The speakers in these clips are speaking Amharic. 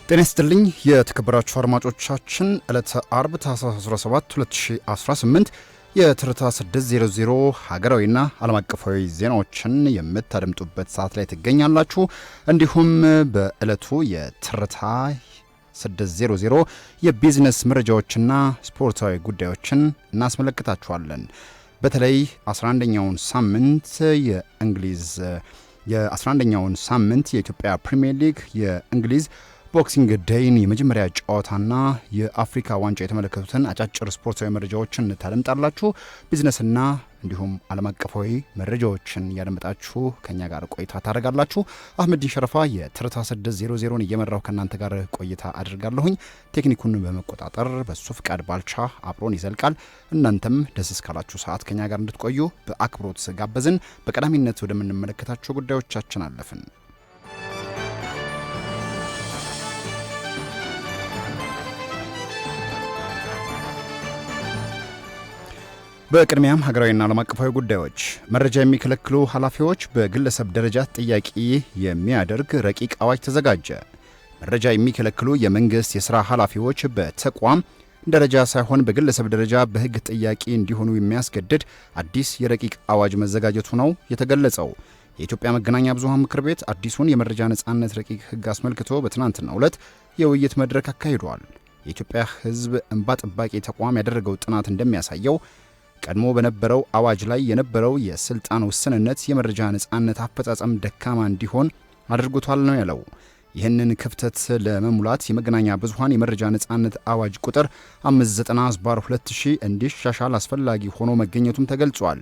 ጤና ይስጥልኝ የተከበራችሁ አድማጮቻችን ዕለተ አርብ ታኅሳስ 17 2018 የትርታ 600 ሀገራዊና ዓለም አቀፋዊ ዜናዎችን የምታደምጡበት ሰዓት ላይ ትገኛላችሁ። እንዲሁም በዕለቱ የትርታ 600 የቢዝነስ መረጃዎችና ስፖርታዊ ጉዳዮችን እናስመለክታችኋለን። በተለይ 11ኛውን ሳምንት የ11ኛውን ሳምንት የኢትዮጵያ ፕሪሚየር ሊግ የእንግሊዝ ቦክሲንግ ዴይን የመጀመሪያ ጨዋታና የአፍሪካ ዋንጫ የተመለከቱትን አጫጭር ስፖርታዊ መረጃዎችን ታደምጣላችሁ። ቢዝነስና እንዲሁም ዓለም አቀፋዊ መረጃዎችን ያደምጣችሁ ከኛ ጋር ቆይታ ታደርጋላችሁ። አህመዲን ሸረፋ የትርታ 600ን እየመራው ከናንተ ጋር ቆይታ አድርጋለሁኝ። ቴክኒኩን በመቆጣጠር በሱ ፍቃድ ባልቻ አብሮን ይዘልቃል። እናንተም ደስ እስካላችሁ ሰዓት ከኛ ጋር እንድትቆዩ በአክብሮት ጋበዝን። በቀዳሚነት ወደምንመለከታቸው ጉዳዮቻችን አለፍን። በቅድሚያም ሀገራዊና ዓለም አቀፋዊ ጉዳዮች። መረጃ የሚከለክሉ ኃላፊዎች በግለሰብ ደረጃ ጥያቄ የሚያደርግ ረቂቅ አዋጅ ተዘጋጀ። መረጃ የሚከለክሉ የመንግስት የሥራ ኃላፊዎች በተቋም ደረጃ ሳይሆን በግለሰብ ደረጃ በሕግ ጥያቄ እንዲሆኑ የሚያስገድድ አዲስ የረቂቅ አዋጅ መዘጋጀቱ ነው የተገለጸው። የኢትዮጵያ መገናኛ ብዙሃን ምክር ቤት አዲሱን የመረጃ ነጻነት ረቂቅ ሕግ አስመልክቶ በትናንትናው ዕለት የውይይት መድረክ አካሂዷል። የኢትዮጵያ ሕዝብ እንባ ጠባቂ ተቋም ያደረገው ጥናት እንደሚያሳየው ቀድሞ በነበረው አዋጅ ላይ የነበረው የስልጣን ውስንነት የመረጃ ነጻነት አፈጻጸም ደካማ እንዲሆን አድርጎታል ነው ያለው። ይህንን ክፍተት ለመሙላት የመገናኛ ብዙሃን የመረጃ ነጻነት አዋጅ ቁጥር 590/2000 እንዲሻሻል አስፈላጊ ሆኖ መገኘቱም ተገልጿል።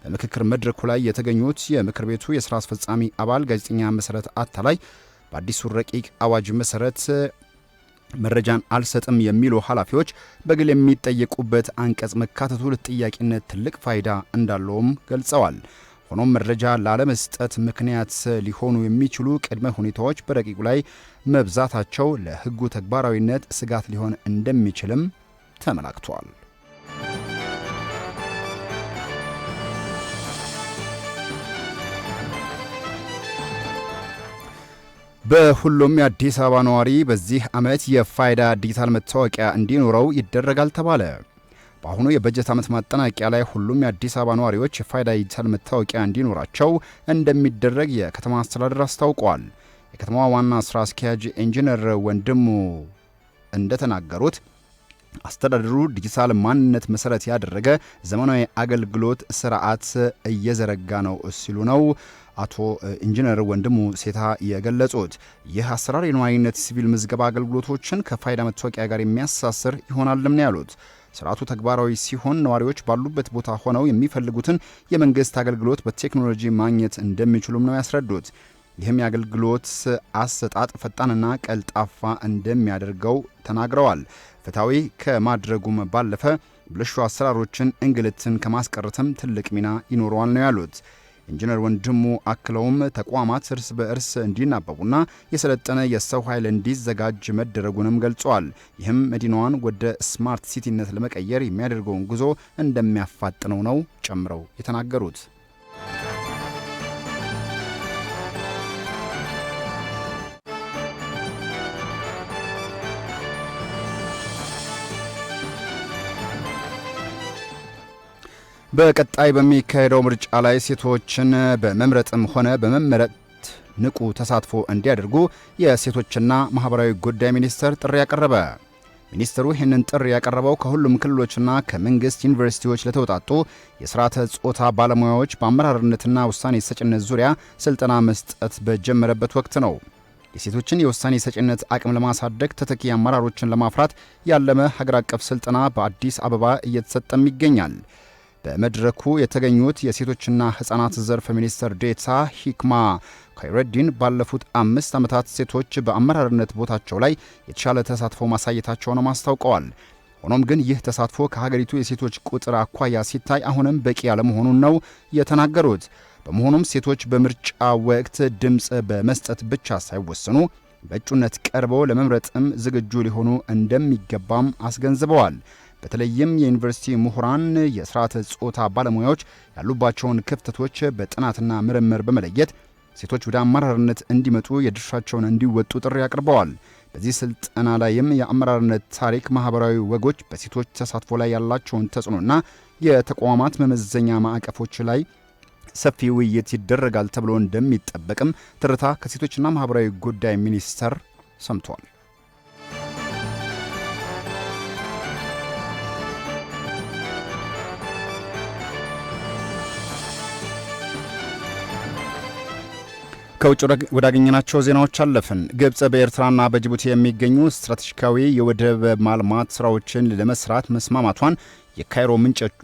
በምክክር መድረኩ ላይ የተገኙት የምክር ቤቱ የሥራ አስፈጻሚ አባል ጋዜጠኛ መሰረት አታላይ በአዲሱ ረቂቅ አዋጅ መሰረት መረጃን አልሰጥም የሚሉ ኃላፊዎች በግል የሚጠየቁበት አንቀጽ መካተቱ ለጥያቄነት ትልቅ ፋይዳ እንዳለውም ገልጸዋል። ሆኖም መረጃ ላለመስጠት ምክንያት ሊሆኑ የሚችሉ ቅድመ ሁኔታዎች በረቂቁ ላይ መብዛታቸው ለሕጉ ተግባራዊነት ስጋት ሊሆን እንደሚችልም ተመላክቷል። በሁሉም የአዲስ አበባ ነዋሪ በዚህ ዓመት የፋይዳ ዲጂታል መታወቂያ እንዲኖረው ይደረጋል ተባለ። በአሁኑ የበጀት ዓመት ማጠናቂያ ላይ ሁሉም የአዲስ አበባ ነዋሪዎች የፋይዳ ዲጂታል መታወቂያ እንዲኖራቸው እንደሚደረግ የከተማ አስተዳደር አስታውቋል። የከተማዋ ዋና ስራ አስኪያጅ ኢንጂነር ወንድሙ እንደተናገሩት አስተዳደሩ ዲጂታል ማንነት መሰረት ያደረገ ዘመናዊ አገልግሎት ስርዓት እየዘረጋ ነው ሲሉ ነው አቶ ኢንጂነር ወንድሙ ሴታ የገለጹት። ይህ አሰራር የነዋሪነት ሲቪል ምዝገባ አገልግሎቶችን ከፋይዳ መታወቂያ ጋር የሚያሳስር ይሆናልም ነው ያሉት። ስርዓቱ ተግባራዊ ሲሆን ነዋሪዎች ባሉበት ቦታ ሆነው የሚፈልጉትን የመንግስት አገልግሎት በቴክኖሎጂ ማግኘት እንደሚችሉም ነው ያስረዱት። ይህም የአገልግሎት አሰጣጥ ፈጣንና ቀልጣፋ እንደሚያደርገው ተናግረዋል። ፍትሐዊ ከማድረጉም ባለፈ ብልሹ አሰራሮችን፣ እንግልትን ከማስቀረትም ትልቅ ሚና ይኖረዋል ነው ያሉት። ኢንጂነር ወንድሙ አክለውም ተቋማት እርስ በእርስ እንዲናበቡና የሰለጠነ የሰው ኃይል እንዲዘጋጅ መደረጉንም ገልጸዋል። ይህም መዲናዋን ወደ ስማርት ሲቲነት ለመቀየር የሚያደርገውን ጉዞ እንደሚያፋጥነው ነው ጨምረው የተናገሩት። በቀጣይ በሚካሄደው ምርጫ ላይ ሴቶችን በመምረጥም ሆነ በመመረጥ ንቁ ተሳትፎ እንዲያደርጉ የሴቶችና ማህበራዊ ጉዳይ ሚኒስቴር ጥሪ ያቀረበ። ሚኒስትሩ ይህንን ጥሪ ያቀረበው ከሁሉም ክልሎችና ከመንግስት ዩኒቨርሲቲዎች ለተውጣጡ የሥርዓተ ጾታ ባለሙያዎች በአመራርነትና ውሳኔ ሰጭነት ዙሪያ ስልጠና መስጠት በጀመረበት ወቅት ነው። የሴቶችን የውሳኔ ሰጭነት አቅም ለማሳደግ ተተኪ አመራሮችን ለማፍራት ያለመ ሀገር አቀፍ ስልጠና በአዲስ አበባ እየተሰጠም ይገኛል። በመድረኩ የተገኙት የሴቶችና ሕፃናት ዘርፍ ሚኒስትር ዴታ ሂክማ ካይረዲን ባለፉት 5 ዓመታት ሴቶች በአመራርነት ቦታቸው ላይ የተሻለ ተሳትፎ ማሳየታቸውን አስታውቀዋል። ሆኖም ግን ይህ ተሳትፎ ከሀገሪቱ የሴቶች ቁጥር አኳያ ሲታይ አሁንም በቂ ያለመሆኑን ነው የተናገሩት። በመሆኑም ሴቶች በምርጫ ወቅት ድምፅ በመስጠት ብቻ ሳይወሰኑ በእጩነት ቀርበው ለመምረጥም ዝግጁ ሊሆኑ እንደሚገባም አስገንዝበዋል። በተለይም የዩኒቨርሲቲ ምሁራን፣ የሥርዓተ ጾታ ባለሙያዎች ያሉባቸውን ክፍተቶች በጥናትና ምርምር በመለየት ሴቶች ወደ አመራርነት እንዲመጡ የድርሻቸውን እንዲወጡ ጥሪ አቅርበዋል። በዚህ ስልጠና ላይም የአመራርነት ታሪክ፣ ማህበራዊ ወጎች፣ በሴቶች ተሳትፎ ላይ ያላቸውን ተጽዕኖና የተቋማት መመዘኛ ማዕቀፎች ላይ ሰፊ ውይይት ይደረጋል ተብሎ እንደሚጠበቅም ትርታ ከሴቶችና ማህበራዊ ጉዳይ ሚኒስቴር ሰምቷል። ከውጭ ወዳገኘናቸው ዜናዎች አለፍን። ግብጽ በኤርትራና በጅቡቲ የሚገኙ ስትራቴጂካዊ የወደብ ማልማት ስራዎችን ለመስራት መስማማቷን የካይሮ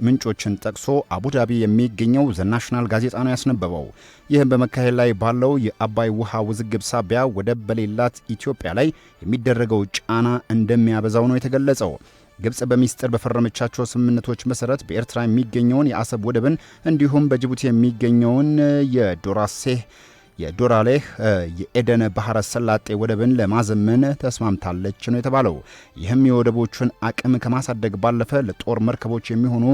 ምንጮችን ጠቅሶ አቡዳቢ የሚገኘው ዘናሽናል ጋዜጣ ነው ያስነበበው። ይህም በመካሄድ ላይ ባለው የአባይ ውሃ ውዝግብ ሳቢያ ወደብ በሌላት ኢትዮጵያ ላይ የሚደረገው ጫና እንደሚያበዛው ነው የተገለጸው። ግብጽ በሚስጥር በፈረመቻቸው ስምምነቶች መሰረት በኤርትራ የሚገኘውን የአሰብ ወደብን እንዲሁም በጅቡቲ የሚገኘውን የዶራሌህ የኤደን ባህረ ሰላጤ ወደብን ለማዘመን ተስማምታለች ነው የተባለው። ይህም የወደቦቹን አቅም ከማሳደግ ባለፈ ለጦር መርከቦች የሚሆኑ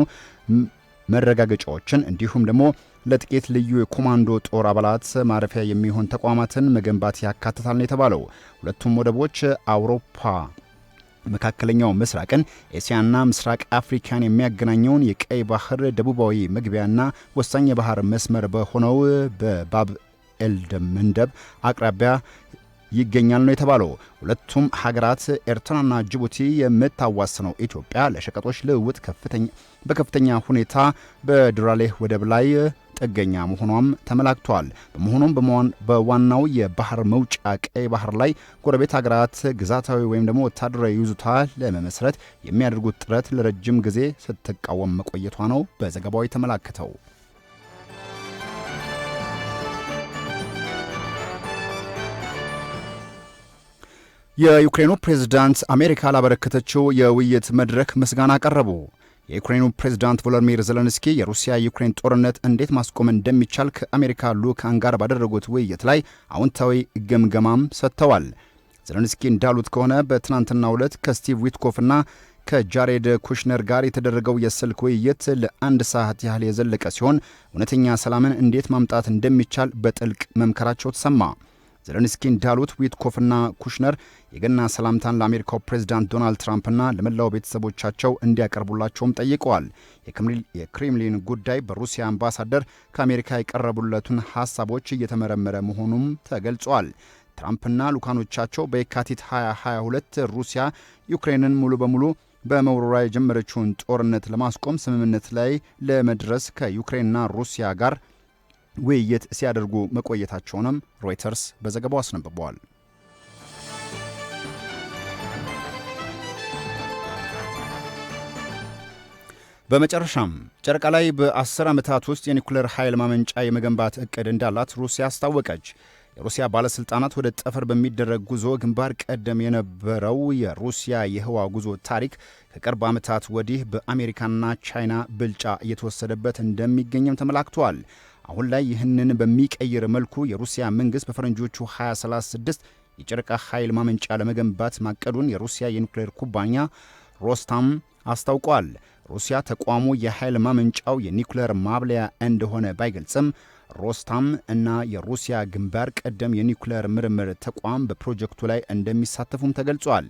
መረጋገጫዎችን እንዲሁም ደግሞ ለጥቂት ልዩ የኮማንዶ ጦር አባላት ማረፊያ የሚሆን ተቋማትን መገንባት ያካትታል ነው የተባለው። ሁለቱም ወደቦች አውሮፓ፣ መካከለኛው ምስራቅን፣ ኤስያና ምስራቅ አፍሪካን የሚያገናኘውን የቀይ ባህር ደቡባዊ መግቢያና ወሳኝ የባህር መስመር በሆነው በባብ ኤልደምንደብ አቅራቢያ ይገኛል ነው የተባለው። ሁለቱም ሀገራት ኤርትራና ጅቡቲ የምታዋስነው ኢትዮጵያ ለሸቀጦች ልውውጥ በከፍተኛ ሁኔታ በዶራሌህ ወደብ ላይ ጥገኛ መሆኗም ተመላክቷል። በመሆኑም በዋናው የባህር መውጫ ቀይ ባህር ላይ ጎረቤት ሀገራት ግዛታዊ ወይም ደግሞ ወታደራዊ ይዞታ ለመመስረት የሚያደርጉት ጥረት ለረጅም ጊዜ ስትቃወም መቆየቷ ነው በዘገባው የተመላከተው። የዩክሬኑ ፕሬዝዳንት አሜሪካ ላበረከተችው የውይይት መድረክ ምስጋና አቀረቡ። የዩክሬኑ ፕሬዝዳንት ቮሎዲሚር ዜሌንስኪ የሩሲያ ዩክሬን ጦርነት እንዴት ማስቆም እንደሚቻል ከአሜሪካ ልዑካን ጋር ባደረጉት ውይይት ላይ አዎንታዊ ግምገማም ሰጥተዋል። ዜሌንስኪ እንዳሉት ከሆነ በትናንትናው ዕለት ከስቲቭ ዊትኮፍና ከጃሬድ ኩሽነር ጋር የተደረገው የስልክ ውይይት ለ1 ሰዓት ያህል የዘለቀ ሲሆን እውነተኛ ሰላምን እንዴት ማምጣት እንደሚቻል በጥልቅ መምከራቸው ተሰማ። ዜሌንስኪ እንዳሉት ዊትኮፍና ኩሽነር የገና ሰላምታን ለአሜሪካው ፕሬዝዳንት ዶናልድ ትራምፕና ለመላው ቤተሰቦቻቸው እንዲያቀርቡላቸውም ጠይቀዋል። የክሬምሊን ጉዳይ በሩሲያ አምባሳደር ከአሜሪካ የቀረቡለትን ሐሳቦች እየተመረመረ መሆኑም ተገልጿል። ትራምፕና ልዑካኖቻቸው በየካቲት 2022 ሩሲያ ዩክሬንን ሙሉ በሙሉ በመውረሯ የጀመረችውን ጦርነት ለማስቆም ስምምነት ላይ ለመድረስ ከዩክሬንና ሩሲያ ጋር ውይይት ሲያደርጉ መቆየታቸውንም ሮይተርስ በዘገባው አስነብበዋል። በመጨረሻም ጨረቃ ላይ በ10 ዓመታት ውስጥ የኒኩሌር ኃይል ማመንጫ የመገንባት ዕቅድ እንዳላት ሩሲያ አስታወቀች። የሩሲያ ባለሥልጣናት ወደ ጠፈር በሚደረግ ጉዞ ግንባር ቀደም የነበረው የሩሲያ የህዋ ጉዞ ታሪክ ከቅርብ ዓመታት ወዲህ በአሜሪካና ቻይና ብልጫ እየተወሰደበት እንደሚገኝም ተመላክቷል። አሁን ላይ ይህንን በሚቀይር መልኩ የሩሲያ መንግሥት በፈረንጆቹ 2036 የጨረቃ ኃይል ማመንጫ ለመገንባት ማቀዱን የሩሲያ የኒውክሌር ኩባንያ ሮስታም አስታውቋል። ሩሲያ ተቋሙ የኃይል ማመንጫው የኒውክሌር ማብለያ እንደሆነ ባይገልጽም ሮስታም እና የሩሲያ ግንባር ቀደም የኒውክሌር ምርምር ተቋም በፕሮጀክቱ ላይ እንደሚሳተፉም ተገልጿል።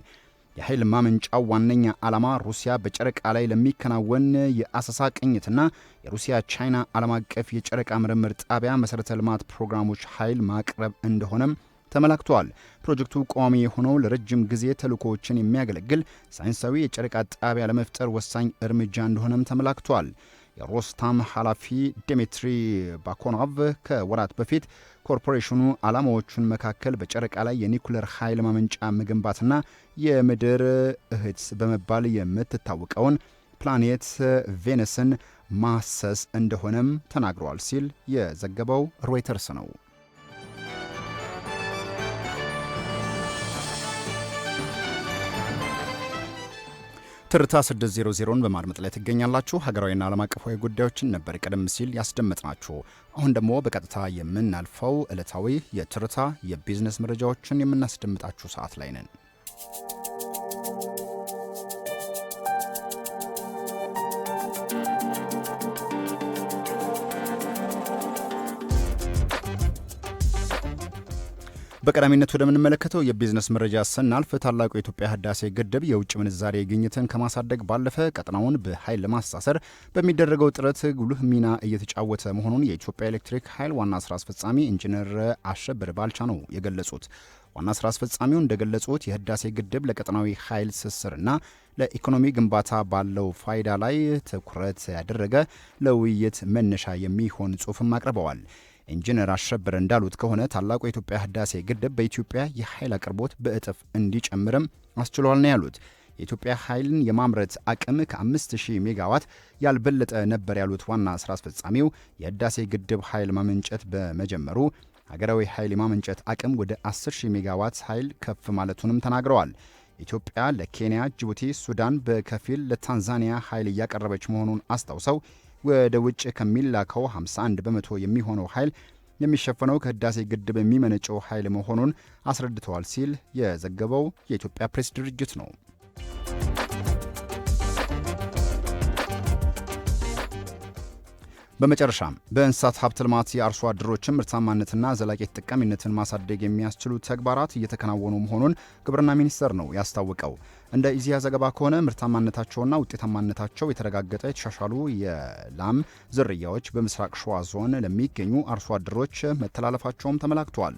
የኃይል ማመንጫው ዋነኛ ዓላማ ሩሲያ በጨረቃ ላይ ለሚከናወን የአሰሳ ቅኝትና የሩሲያ ቻይና ዓለም አቀፍ የጨረቃ ምርምር ጣቢያ መሠረተ ልማት ፕሮግራሞች ኃይል ማቅረብ እንደሆነም ተመላክቷል። ፕሮጀክቱ ቋሚ የሆነው ለረጅም ጊዜ ተልእኮዎችን የሚያገለግል ሳይንሳዊ የጨረቃ ጣቢያ ለመፍጠር ወሳኝ እርምጃ እንደሆነም ተመላክቷል። የሮስታም ኃላፊ ዲሚትሪ ባኮኖቭ ከወራት በፊት ኮርፖሬሽኑ ዓላማዎቹን መካከል በጨረቃ ላይ የኒኩሌር ኃይል ማመንጫ መገንባትና የምድር እህት በመባል የምትታወቀውን ፕላኔት ቬነስን ማሰስ እንደሆነም ተናግረዋል ሲል የዘገበው ሮይተርስ ነው። ትርታ 600ን በማድመጥ ላይ ትገኛላችሁ። ሀገራዊና ዓለም አቀፋዊ ጉዳዮችን ነበር ቀደም ሲል ያስደመጥናችሁ። አሁን ደግሞ በቀጥታ የምናልፈው ዕለታዊ የትርታ የቢዝነስ መረጃዎችን የምናስደምጣችሁ ሰዓት ላይ ነን። በቀዳሚነት ወደምንመለከተው የቢዝነስ መረጃ ስናልፍ ታላቁ የኢትዮጵያ ህዳሴ ግድብ የውጭ ምንዛሬ ግኝትን ከማሳደግ ባለፈ ቀጠናውን በኃይል ለማስተሳሰር በሚደረገው ጥረት ጉልህ ሚና እየተጫወተ መሆኑን የኢትዮጵያ ኤሌክትሪክ ኃይል ዋና ስራ አስፈጻሚ ኢንጂነር አሸብር ባልቻ ነው የገለጹት። ዋና ስራ አስፈጻሚው እንደገለጹት የህዳሴ ግድብ ለቀጠናዊ ኃይል ትስስርና ለኢኮኖሚ ግንባታ ባለው ፋይዳ ላይ ትኩረት ያደረገ ለውይይት መነሻ የሚሆን ጽሑፍም አቅርበዋል። ኢንጂነር አሸብር እንዳሉት ከሆነ ታላቁ የኢትዮጵያ ህዳሴ ግድብ በኢትዮጵያ የኃይል አቅርቦት በእጥፍ እንዲጨምርም አስችሏል ነው ያሉት። የኢትዮጵያ ኃይልን የማምረት አቅም ከ5000 ሜጋዋት ያልበለጠ ነበር ያሉት ዋና ስራ አስፈጻሚው የህዳሴ ግድብ ኃይል ማመንጨት በመጀመሩ ሀገራዊ ኃይል የማመንጨት አቅም ወደ 10000 ሜጋዋት ኃይል ከፍ ማለቱንም ተናግረዋል። ኢትዮጵያ ለኬንያ፣ ጅቡቲ፣ ሱዳን በከፊል ለታንዛኒያ ኃይል እያቀረበች መሆኑን አስታውሰው ወደ ውጭ ከሚላከው 51 በመቶ የሚሆነው ኃይል የሚሸፈነው ከህዳሴ ግድብ የሚመነጨው ኃይል መሆኑን አስረድተዋል ሲል የዘገበው የኢትዮጵያ ፕሬስ ድርጅት ነው። በመጨረሻም በእንስሳት ሀብት ልማት የአርሶ አደሮችን ምርታማነትና ዘላቂ ተጠቃሚነትን ማሳደግ የሚያስችሉ ተግባራት እየተከናወኑ መሆኑን ግብርና ሚኒስቴር ነው ያስታወቀው። እንደ ኢዜአ ዘገባ ከሆነ ምርታማነታቸውና ውጤታማነታቸው የተረጋገጠ የተሻሻሉ የላም ዝርያዎች በምስራቅ ሸዋ ዞን ለሚገኙ አርሶ አደሮች መተላለፋቸውም ተመላክቷል።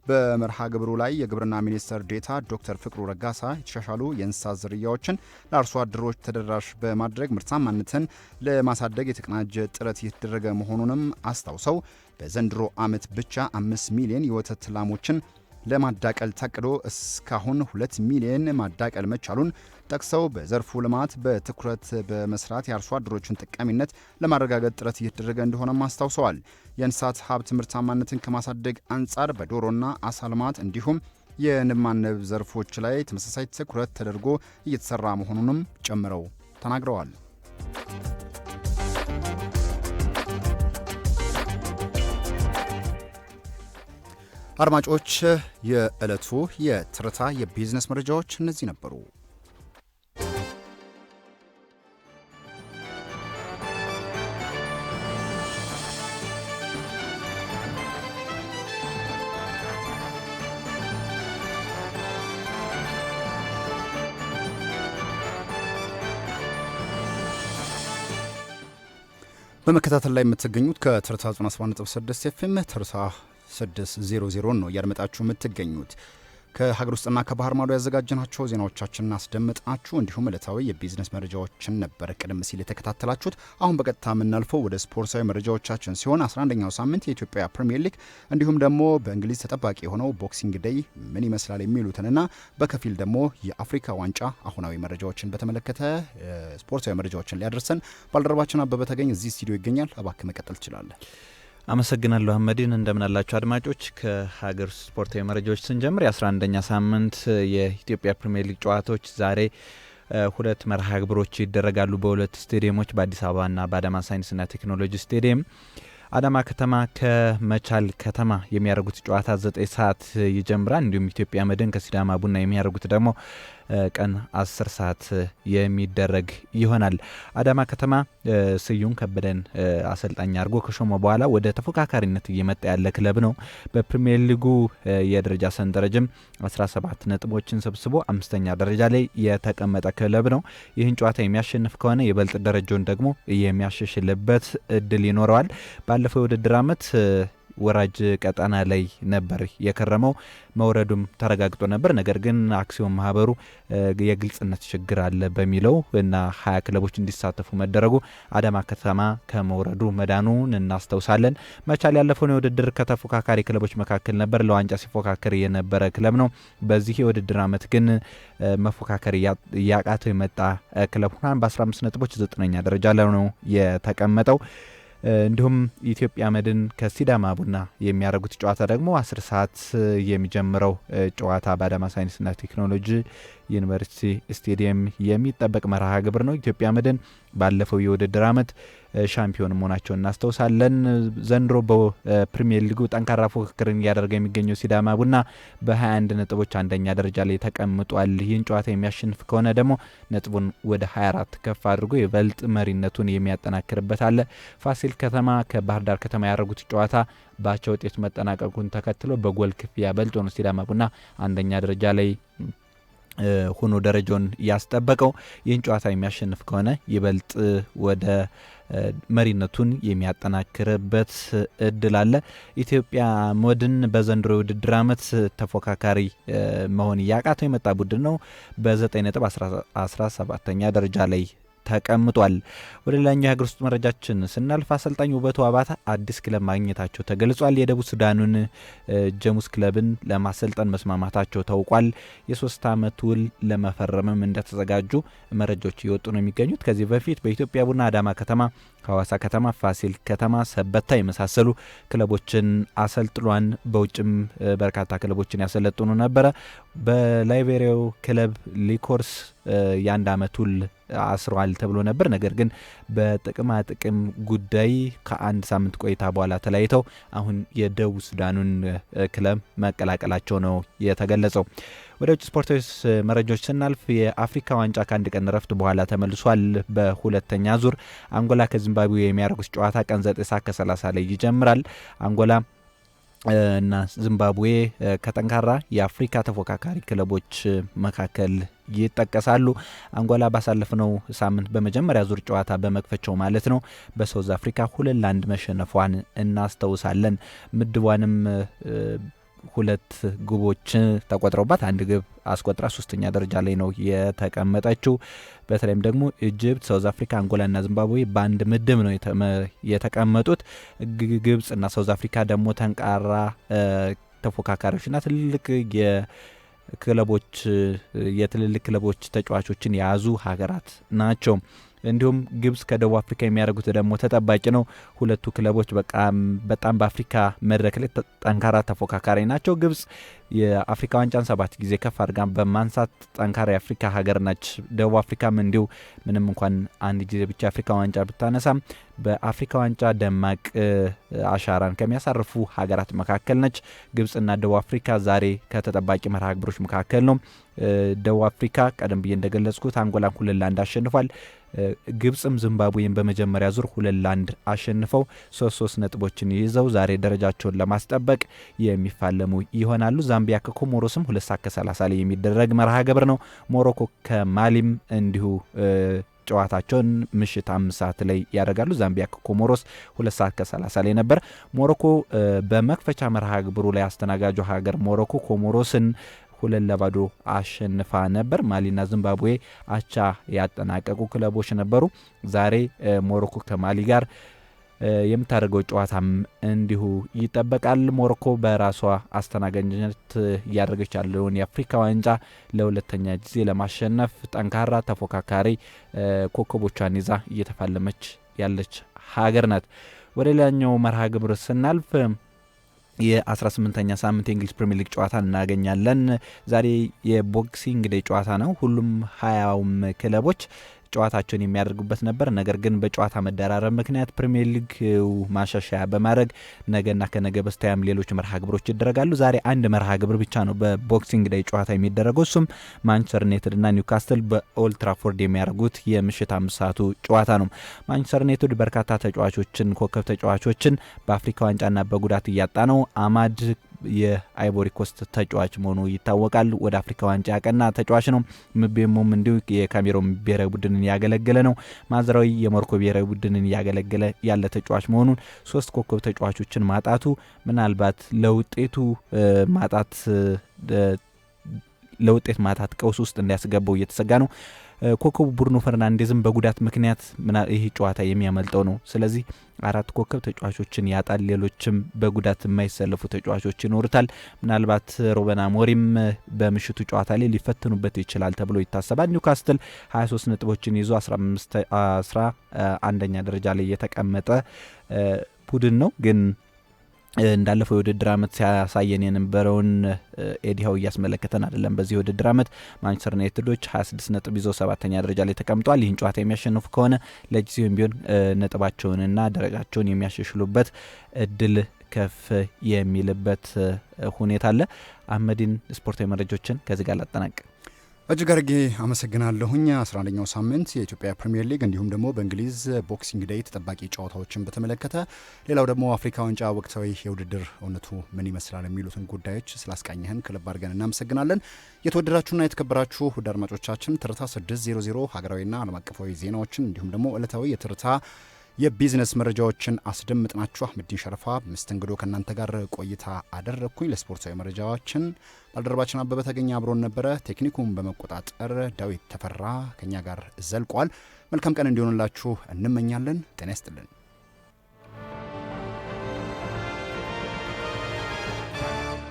በመርሃ ግብሩ ላይ የግብርና ሚኒስትር ዴኤታ ዶክተር ፍቅሩ ረጋሳ የተሻሻሉ የእንስሳት ዝርያዎችን ለአርሶ አደሮች ተደራሽ በማድረግ ምርታማነትን ለማሳደግ የተቀናጀ ጥረት እየተደረገ መሆኑንም አስታውሰው በዘንድሮ ዓመት ብቻ 5 ሚሊዮን የወተት ላሞችን ለማዳቀል ታቅዶ እስካሁን 2 ሚሊዮን ማዳቀል መቻሉን ጠቅሰው በዘርፉ ልማት በትኩረት በመስራት የአርሶ አደሮችን ጠቃሚነት ለማረጋገጥ ጥረት እየተደረገ እንደሆነም አስታውሰዋል። የእንስሳት ሀብት ምርታማነትን ከማሳደግ አንጻር በዶሮና አሳ ልማት እንዲሁም የንብ ማነብ ዘርፎች ላይ ተመሳሳይ ትኩረት ተደርጎ እየተሰራ መሆኑንም ጨምረው ተናግረዋል። አድማጮች፣ የዕለቱ የትርታ የቢዝነስ መረጃዎች እነዚህ ነበሩ። በመከታተል ላይ የምትገኙት ከትርታ 97.6 ኤፍኤም ትርታ 600 ነው እያደመጣችሁ የምትገኙት። ከሀገር ውስጥና ከባህር ማዶ ያዘጋጀናቸው ዜናዎቻችንን አስደምጣችሁ እንዲሁም ዕለታዊ የቢዝነስ መረጃዎችን ነበር ቀደም ሲል የተከታተላችሁት። አሁን በቀጥታ የምናልፈው ወደ ስፖርታዊ መረጃዎቻችን ሲሆን 11ኛው ሳምንት የኢትዮጵያ ፕሪሚየር ሊግ እንዲሁም ደግሞ በእንግሊዝ ተጠባቂ የሆነው ቦክሲንግ ዴይ ምን ይመስላል የሚሉትንና በከፊል ደግሞ የአፍሪካ ዋንጫ አሁናዊ መረጃዎችን በተመለከተ ስፖርታዊ መረጃዎችን ሊያደርሰን ባልደረባችን አበበ ተገኝ እዚህ ስቱዲዮ ይገኛል። እባክህ መቀጠል ትችላለህ። አመሰግናለሁ አህመዲን። እንደምናላችሁ አድማጮች፣ ከሀገር ስፖርታዊ መረጃዎች ስንጀምር የ11ኛ ሳምንት የኢትዮጵያ ፕሪሚየር ሊግ ጨዋታዎች ዛሬ ሁለት መርሃ ግብሮች ይደረጋሉ በሁለት ስቴዲየሞች በአዲስ አበባና በአዳማ ሳይንስና ቴክኖሎጂ ስቴዲየም። አዳማ ከተማ ከመቻል ከተማ የሚያደርጉት ጨዋታ 9 ሰዓት ይጀምራል። እንዲሁም ኢትዮጵያ መድን ከሲዳማ ቡና የሚያደርጉት ደግሞ ቀን 10 ሰዓት የሚደረግ ይሆናል። አዳማ ከተማ ስዩም ከበደን አሰልጣኝ አድርጎ ከሾመ በኋላ ወደ ተፎካካሪነት እየመጣ ያለ ክለብ ነው። በፕሪሚየር ሊጉ የደረጃ ሰንጠረዥም 17 ነጥቦችን ሰብስቦ 5ኛ ደረጃ ላይ የተቀመጠ ክለብ ነው። ይህን ጨዋታ የሚያሸንፍ ከሆነ የበልጥ ደረጃውን ደግሞ የሚያሻሽልበት እድል ይኖረዋል። ባለፈው የውድድር ዓመት ወራጅ ቀጠና ላይ ነበር የከረመው። መውረዱም ተረጋግጦ ነበር። ነገር ግን አክሲዮን ማህበሩ የግልጽነት ችግር አለ በሚለው እና 20 ክለቦች እንዲሳተፉ መደረጉ አዳማ ከተማ ከመውረዱ መዳኑን እናስታውሳለን። መቻል ያለፈውን የውድድር ከተፎካካሪ ክለቦች መካከል ነበር። ለዋንጫ ሲፎካከር የነበረ ክለብ ነው። በዚህ የውድድር ዓመት ግን መፎካከር እያቃተው የመጣ ክለብ ሆኗል። በ15 ነጥቦች 9ኛ ደረጃ ላይ ነው የተቀመጠው። እንዲሁም ኢትዮጵያ መድን ከሲዳማ ቡና የሚያደርጉት ጨዋታ ደግሞ 10 ሰዓት የሚጀምረው ጨዋታ በአዳማ ሳይንስና ቴክኖሎጂ ዩኒቨርሲቲ ስቴዲየም የሚጠበቅ መርሃ ግብር ነው። ኢትዮጵያ መድን ባለፈው የውድድር ዓመት ሻምፒዮን መሆናቸውን እናስታውሳለን። ዘንድሮ በፕሪሚየር ሊጉ ጠንካራ ፉክክርን እያደረገ የሚገኘው ሲዳማ ቡና በ21 ነጥቦች አንደኛ ደረጃ ላይ ተቀምጧል። ይህን ጨዋታ የሚያሸንፍ ከሆነ ደግሞ ነጥቡን ወደ 24 ከፍ አድርጎ ይበልጥ መሪነቱን የሚያጠናክርበት አለ። ፋሲል ከተማ ከባህር ዳር ከተማ ያደረጉት ጨዋታ በአቻ ውጤት መጠናቀቁን ተከትሎ በጎል ክፍያ በልጦ ነው ሲዳማ ቡና አንደኛ ደረጃ ላይ ሆኖ ደረጃውን ያስጠበቀው። ይህን ጨዋታ የሚያሸንፍ ከሆነ ይበልጥ ወደ መሪነቱን የሚያጠናክርበት እድል አለ። ኢትዮጵያ መድን በዘንድሮ ውድድር ዓመት ተፎካካሪ መሆን ያቃተው የመጣ ቡድን ነው። በ9 ነጥብ 17ኛ ደረጃ ላይ ተቀምጧል። ወደ ሌላኛው የሀገር ውስጥ መረጃችን ስናልፍ አሰልጣኝ ውበቱ አባተ አዲስ ክለብ ማግኘታቸው ተገልጿል። የደቡብ ሱዳኑን ጀሙስ ክለብን ለማሰልጠን መስማማታቸው ታውቋል። የ3 ዓመት ውል ለመፈረምም እንደተዘጋጁ መረጃዎች እየወጡ ነው የሚገኙት። ከዚህ በፊት በኢትዮጵያ ቡና፣ አዳማ ከተማ፣ ሐዋሳ ከተማ፣ ፋሲል ከተማ፣ ሰበታ የመሳሰሉ ክለቦችን አሰልጥሏን። በውጭም በርካታ ክለቦችን ያሰለጥኑ ነበረ። በላይቤሪያው ክለብ ሊኮርስ የ1 ዓመት ውል አስሯል ተብሎ ነበር። ነገር ግን በጥቅማ ጥቅም ጉዳይ ከ1 ሳምንት ቆይታ በኋላ ተለያይተው አሁን የደቡብ ሱዳኑን ክለብ መቀላቀላቸው ነው የተገለጸው። ወደ ውጭ ስፖርታዊ መረጃዎች ስናልፍ የአፍሪካ ዋንጫ ከአንድ ቀን ረፍት በኋላ ተመልሷል። በሁለተኛ ዙር አንጎላ ከዚምባብዌ የሚያደርጉት ጨዋታ ቀን 9:30 ላይ ይጀምራል። አንጎላ እና ዚምባብዌ ከጠንካራ የአፍሪካ ተፎካካሪ ክለቦች መካከል ይጠቀሳሉ። አንጎላ ባሳለፍነው ሳምንት በመጀመሪያ ዙር ጨዋታ በመክፈቻው ማለት ነው በሳውዝ አፍሪካ 2-1 መሸነፏን እናስታውሳለን። ምድቧንም 2 ግቦች ተቆጥረውባት 1 ግብ አስቆጥራ 3ኛ ደረጃ ላይ ነው የተቀመጠችው። በተለይም ደግሞ ኢጅፕት፣ ሳውዝ አፍሪካ፣ አንጎላና ዚምባብዌ በአንድ ምድብ ነው የተቀመጡት። ግብጽና ሳውዝ አፍሪካ ደግሞ ጠንካራ ተፎካካሪዎችና የትልልቅ ክለቦች ተጫዋቾችን የያዙ ሀገራት ናቸው። እንዲሁም ግብጽ ከደቡብ አፍሪካ የሚያደርጉት ደግሞ ተጠባቂ ነው። ሁለቱ ክለቦች በጣም በአፍሪካ መድረክ ላይ ጠንካራ ተፎካካሪ ናቸው። ግብጽ የአፍሪካ ዋንጫን 7 ጊዜ ከፍ አድርጋ በማንሳት ጠንካራ የአፍሪካ ሀገር ናች። ደቡብ አፍሪካም እንዲሁ ምንም እንኳን 1 ጊዜ ብቻ የአፍሪካ ዋንጫ ብታነሳም በአፍሪካ ዋንጫ ደማቅ አሻራን ከሚያሳርፉ ሀገራት መካከል ነች። ግብጽና ደቡብ አፍሪካ ዛሬ ከተጠባቂ መርሃ ግብሮች መካከል ነው። ደቡብ አፍሪካ ቀደም ብዬ እንደገለጽኩት አንጎላን 2-1 አሸንፏል። ግብጽም ዚምባብዌን በመጀመሪያ ዙር 2-1 አሸንፈው 3 ነጥቦችን ይዘው ዛሬ ደረጃቸውን ለማስጠበቅ የሚፋለሙ ይሆናሉ። ዛምቢያ ከኮሞሮስም 2:30 ላይ የሚደረግ መርሃ ግብር ነው። ሞሮኮ ከማሊም እንዲሁ ጨዋታቸውን ምሽት 5 ሰዓት ላይ ያደርጋሉ። ዛምቢያ ከኮሞሮስ 2:30 ላይ ነበር። ሞሮኮ በመክፈቻ መርሃ ግብሩ ላይ አስተናጋጁ ሀገር ሞሮኮ ኮሞሮስን 2-0 አሸንፋ ነበር። ማሊና ዚምባብዌ አቻ ያጠናቀቁ ክለቦች ነበሩ። ዛሬ ሞሮኮ ከማሊ ጋር የምታደርገው ጨዋታም እንዲሁ ይጠበቃል። ሞሮኮ በራሷ አስተናጋጅነት እያደረገች ያለውን የአፍሪካ ዋንጫ ለሁለተኛ ጊዜ ለማሸነፍ ጠንካራ ተፎካካሪ ኮከቦቿን ይዛ እየተፋለመች ያለች ሀገር ናት። ወደ ሌላኛው መርሃ ግብር ስናልፍ የ18ኛ ሳምንት የእንግሊዝ ፕሪሚየር ሊግ ጨዋታ እናገኛለን። ዛሬ የቦክሲንግ ዴይ ጨዋታ ነው። ሁሉም 20ም ክለቦች ጨዋታቸውን የሚያደርጉበት ነበር። ነገር ግን በጨዋታ መደራረብ ምክንያት ፕሪሚየር ሊግ ማሻሻያ በማድረግ ነገና ከነገ በስቲያም ሌሎች መርሃ ግብሮች ይደረጋሉ። ዛሬ አንድ መርሃ ግብር ብቻ ነው በቦክሲንግ ዴይ ጨዋታ የሚደረገው። እሱም ማንቸስተር ዩናይትድ እና ኒውካስትል በኦልድ ትራፎርድ የሚያደርጉት የምሽት 5 ሰዓቱ ጨዋታ ነው። ማንቸስተር ዩናይትድ በርካታ ተጫዋቾችን ኮከብ ተጫዋቾችን በአፍሪካ ዋንጫና በጉዳት እያጣ ነው። አማድ የአይቮሪ ኮስት ተጫዋች መሆኑ ይታወቃል። ወደ አፍሪካ ዋንጫ ያቀና ተጫዋች ነው። ምቤሞም እንዲሁ የካሜሮን ብሔራዊ ቡድንን ያገለገለ ነው። ማዝራዊ የሞሮኮ ብሔራዊ ቡድንን ያገለገለ ያለ ተጫዋች መሆኑን 3 ኮከብ ተጫዋቾችን ማጣቱ ምናልባት ለውጤት ማጣት ቀውስ ውስጥ እንዲያስገባው እየተሰጋ ነው። ኮከቡ ብሩኖ ፈርናንዴዝም በጉዳት ምክንያት ይህ ጨዋታ የሚያመልጠው ነው። ስለዚህ 4 ኮከብ ተጫዋቾችን ያጣል። ሌሎችም በጉዳት የማይሰለፉ ተጫዋቾች ይኖሩታል። ምናልባት ሩበን አሞሪም በምሽቱ ጨዋታ ላይ ሊፈትኑበት ይችላል ተብሎ ይታሰባል። ኒውካስትል 23 ነጥቦችን ይዞ 11ኛ ደረጃ ላይ የተቀመጠ ቡድን ነው። ግን እንዳለፈው የውድድር ዓመት ሲያሳየን የነበረውን ኤዲሃው እያስመለከተን አይደለም። በዚህ የውድድር ዓመት ማንቸስተር ዩናይትዶች 26 ነጥብ ይዘው 7ኛ ደረጃ ላይ ተቀምጧል። ይህን ጨዋታ የሚያሸንፉ ከሆነ ለጊዜውም ቢሆን ነጥባቸውንና ደረጃቸውን የሚያሻሽሉበት እድል ከፍ የሚልበት ሁኔታ አለ። አህመዲን ስፖርታዊ መረጃዎችን ከዚህ ጋር ላጠናቅ። እጅግ አድርጌ አመሰግናለሁኝ። 11ኛው ሳምንት የኢትዮጵያ ፕሪሚየር ሊግ እንዲሁም ደግሞ በእንግሊዝ ቦክሲንግ ዴይ ተጠባቂ ጨዋታዎችን በተመለከተ ሌላው ደግሞ አፍሪካ ዋንጫ ወቅታዊ የውድድር እውነቱ ምን ይመስላል የሚሉትን ጉዳዮች ስላስቃኘህን ከልብ አድርገን እናመሰግናለን። የተወደዳችሁና የተከበራችሁ ውድ አድማጮቻችን ትርታ 600 ሀገራዊና ዓለም አቀፋዊ ዜናዎችን እንዲሁም ደግሞ ዕለታዊ የትርታ የቢዝነስ መረጃዎችን አስደምጥናችሁ አህመዲን ሸረፋ መስተንግዶ ከእናንተ ጋር ቆይታ አደረግኩኝ። ለስፖርታዊ መረጃዎችን ባልደረባችን አበበ ተገኘ አብሮን ነበረ። ቴክኒኩን በመቆጣጠር ዳዊት ተፈራ ከኛ ጋር ዘልቋል። መልካም ቀን እንዲሆንላችሁ እንመኛለን። ጤና ይስጥልን።